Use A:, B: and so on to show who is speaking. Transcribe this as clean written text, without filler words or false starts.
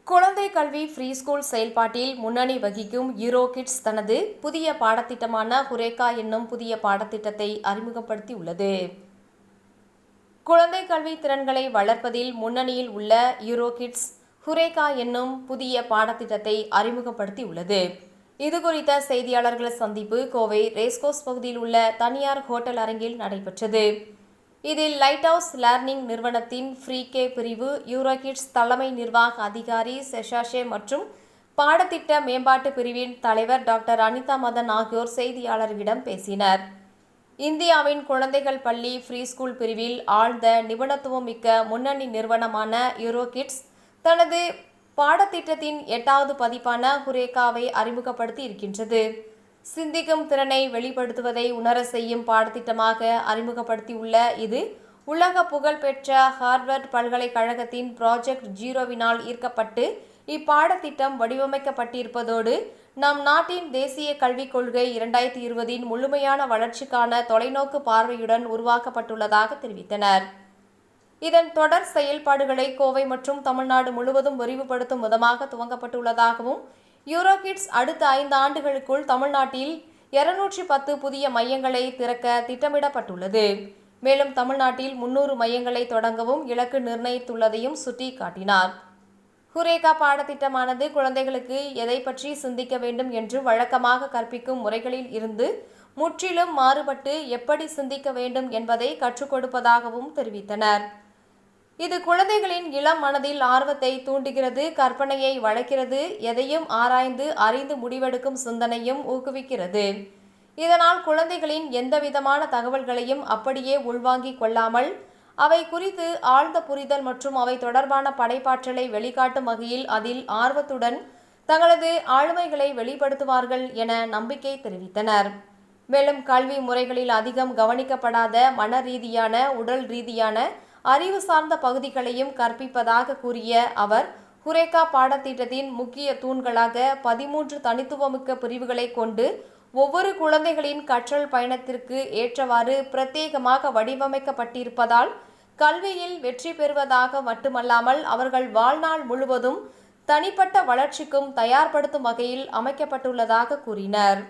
A: குழந்தை கல்வி free school செயல்பாட்டில் முன்னணி வகிக்கும் யூரோ கிட்ஸ் தனது புதிய பாடத்திட்டமான ஹுரேகா என்னும் புதிய பாடத்திட்டத்தை அறிமுகப்படுத்தியுள்ளது. குழந்தை கல்வி திறன்களை வளர்ப்பதில் முன்னணியில் உள்ள யூரோ கிட்ஸ் ஹுரேகா என்னும் புதிய பாடத்திட்டத்தை அறிமுகப்படுத்தியுள்ளது. இதுகுறித்த செய்தியாளர்கள் சந்திப்பு கோவை ரேஸ்கோர்ஸ் பகுதியில் உள்ள தனியார் ஹோட்டல் அரங்கில் நடைபெற்றது. இதில் லைட் ஹவுஸ் லேர்னிங் நிறுவனத்தின் ஃப்ரீ கே பிரிவு யூரோ கிட்ஸ் தலைமை நிர்வாக அதிகாரி செஷாஷே மற்றும் பாடத்திட்ட மேம்பாட்டு பிரிவின் தலைவர் டாக்டர் அனிதா மதன் ஆகியோர் செய்தியாளர்களிடம் பேசினர். இந்தியாவின் குழந்தைகள் பள்ளி ஃப்ரீ ஸ்கூல் பிரிவில் ஆழ்ந்த நிபுணத்துவம் மிக்க முன்னணி நிறுவனமான யூரோ கிட்ஸ் தனது பாடத்திட்டத்தின் 8வது பதிப்பான ஹுரேகாவை அறிமுகப்படுத்தி இருக்கின்றது. சிந்திக்கும் திறனை வெளிப்படுத்துவதை உணர செய்யும் பாடத்திட்டமாக அறிமுகப்படுத்தியுள்ள இது உலக புகழ்பெற்ற ஹார்வர்ட் பல்கலைக்கழகத்தின் ப்ராஜெக்ட் ஜீரோவினால் ஈர்க்கப்பட்டு இப்பாடத்திட்டம் வடிவமைக்கப்பட்டிருப்பதோடு நம் நாட்டின் தேசிய கல்விக் கொள்கை 2020 முழுமையான வளர்ச்சிக்கான தொலைநோக்கு பார்வையுடன் உருவாக்கப்பட்டுள்ளதாக தெரிவித்தனர். இதன் தொடர் செயல்பாடுகளை கோவை மற்றும் தமிழ்நாடு முழுவதும் விரிவுபடுத்தும் விதமாக துவங்கப்பட்டுள்ளதாகவும் யூரோ கிட்ஸ் அடுத்த 5 ஆண்டுகளுக்குள் தமிழ்நாட்டில் 210 புதிய மையங்களை திறக்க திட்டமிடப்பட்டுள்ளது. மேலும் தமிழ்நாட்டில் 300 மையங்களை தொடங்கவும் இலக்கு நிர்ணயித்துள்ளதையும் சுட்டிக்காட்டினார். ஹுரேகா பாடத்திட்டமானது குழந்தைகளுக்கு எதை பற்றி சிந்திக்க வேண்டும் என்று வழக்கமாக கற்பிக்கும் முறைகளில் இருந்து முற்றிலும் மாறுபட்டு எப்படி சிந்திக்க வேண்டும் என்பதை கற்றுக் கொடுப்பதாகவும் தெரிவித்தனர். இது குழந்தைகளின் இளம் மனதில் ஆர்வத்தை தூண்டுகிறது, கற்பனையை வளர்க்கிறது, எதையும் ஆராய்ந்து அறிந்து முடிவெடுக்கும் சிந்தனையும் ஊக்குவிக்கிறது. இதனால் குழந்தைகளின் எந்தவிதமான தகவல்களையும் அப்படியே உள்வாங்கிக் கொள்ளாமல் அவை குறித்து ஆழ்ந்த புரிதல் மற்றும் அவை தொடர்பான படைப்பாற்றலை வெளிக்காட்டும் வகையில் அதில் ஆர்வத்துடன் தங்களது ஆளுமைகளை வெளிப்படுத்துவார்கள் என நம்பிக்கை தெரிவித்தனர். மேலும் கல்வி முறைகளில் அதிகம் கவனிக்கப்படாத மன ரீதியான, உடல் ரீதியான, அறிவு சார்ந்த பகுதிகளையும் கற்பிப்பதாக கூறிய அவர், ஹுரேகா பாடத்திட்டத்தின் முக்கிய தூண்களாக 13 தனித்துவமிக்க பிரிவுகளை கொண்டு ஒவ்வொரு குழந்தைகளின் கற்றல் பயணத்திற்கு ஏற்றவாறு பிரத்யேகமாக வடிவமைக்கப்பட்டிருப்பதால் கல்வியில் வெற்றி பெறுவதாக மட்டுமல்லாமல் அவர்கள் வாழ்நாள் முழுவதும் தனிப்பட்ட வளர்ச்சிக்கும் தயார்படுத்தும் வகையில் அமைக்கப்பட்டுள்ளதாக கூறினர்.